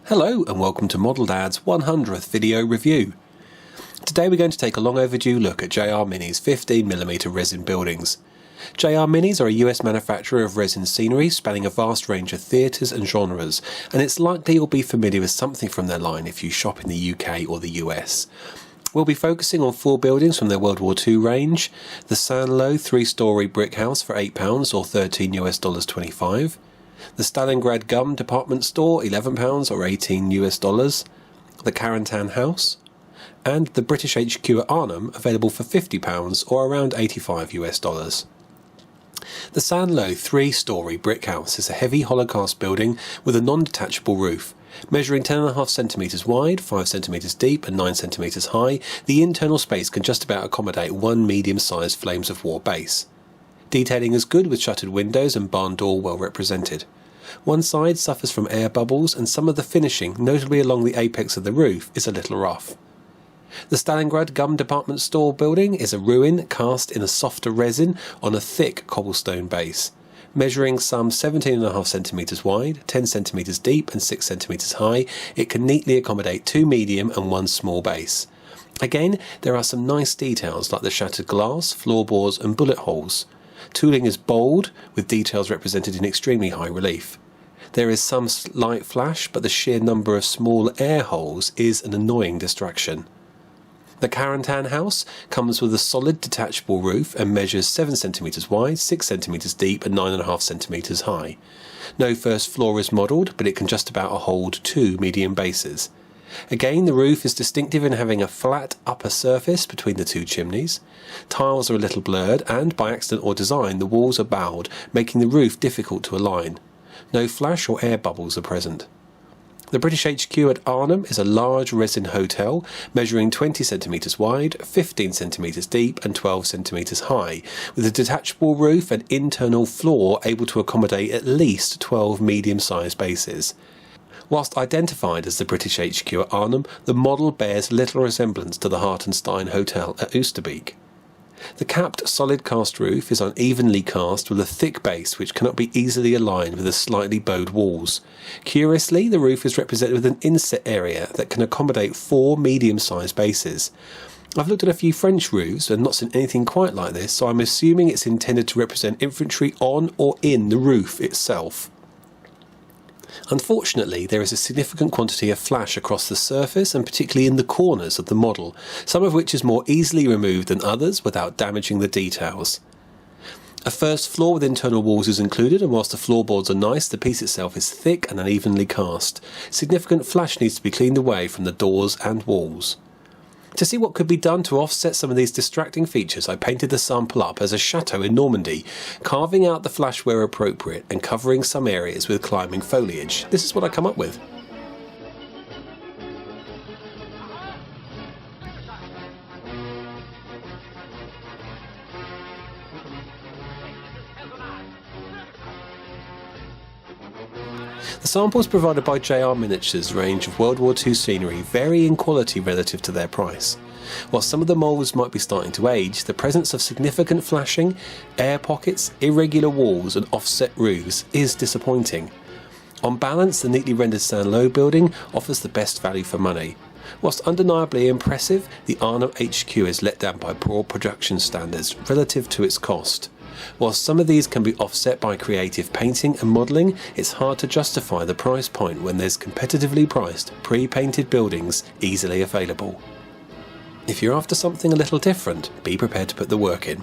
Hello and welcome to Model Dad's 100th video review. Today we're going to take a long overdue look at JR Mini's 15mm resin buildings. JR Minis are a US manufacturer of resin scenery spanning a vast range of theatres and genres, and it's likely you'll be familiar with something from their line if you shop in the UK or the US. We'll be focusing on 4 buildings from their World War II range: the Sanlo 3-storey brick house for £8 or $13 US$25, the Stalingrad Gum department store £11 or $18 the Carentan House, and the British HQ at Arnhem available for £50 or around $85 US. The Sanlo 3-storey brick house is a heavy hollow cast building with a non-detachable roof. Measuring 10.5 centimetres wide, 5 centimetres deep and 9 centimetres high, the internal space can just about accommodate one medium-sized Flames of War base. Detailing is good with shuttered windows and barn door well represented. One side suffers from air bubbles and some of the finishing, notably along the apex of the roof, is a little rough. The Stalingrad Gum department store building is a ruin cast in a softer resin on a thick cobblestone base. Measuring some 17.5 centimetres wide, 10 centimetres deep and 6 centimetres high, it can neatly accommodate 2 medium and 1 small base. Again, there are some nice details like the shattered glass, floorboards and bullet holes. Tooling is bold, with details represented in extremely high relief. There is some light flash, but the sheer number of small air holes is an annoying distraction. The Carentan House comes with a solid detachable roof and measures 7 centimetres wide, 6 centimetres deep and 9.5 centimetres high. No first floor is modelled, but it can just about hold 2 medium bases. Again, the roof is distinctive in having a flat upper surface between the 2 chimneys. Tiles are a little blurred and, by accident or design, the walls are bowed, making the roof difficult to align. No flash or air bubbles are present. The British HQ at Arnhem is a large resin hotel measuring 20 centimetres wide, 15 centimetres deep and 12 centimetres high, with a detachable roof and internal floor able to accommodate at least 12 medium-sized bases. Whilst identified as the British HQ at Arnhem, the model bears little resemblance to the Hartenstein Hotel at Oosterbeek. The capped solid cast roof is unevenly cast with a thick base which cannot be easily aligned with the slightly bowed walls. Curiously, the roof is represented with an inset area that can accommodate 4 medium-sized bases. I've looked at a few French roofs and not seen anything quite like this, so I'm assuming it's intended to represent infantry on or in the roof itself. Unfortunately, there is a significant quantity of flash across the surface and particularly in the corners of the model, some of which is more easily removed than others without damaging the details. A first floor with internal walls is included, and whilst the floorboards are nice, the piece itself is thick and unevenly cast. Significant flash needs to be cleaned away from the doors and walls. To see what could be done to offset some of these distracting features, I painted the sample up as a chateau in Normandy, carving out the flash where appropriate and covering some areas with climbing foliage. This is what I come up with. The samples provided by JR Miniature's range of World War II scenery vary in quality relative to their price. While some of the moulds might be starting to age, the presence of significant flashing, air pockets, irregular walls and offset roofs is disappointing. On balance, the neatly rendered Sanlo building offers the best value for money. Whilst undeniably impressive, the Arnhem HQ is let down by poor production standards relative to its cost. Whilst some of these can be offset by creative painting and modelling, it's hard to justify the price point when there's competitively priced, pre-painted buildings easily available. If you're after something a little different, be prepared to put the work in.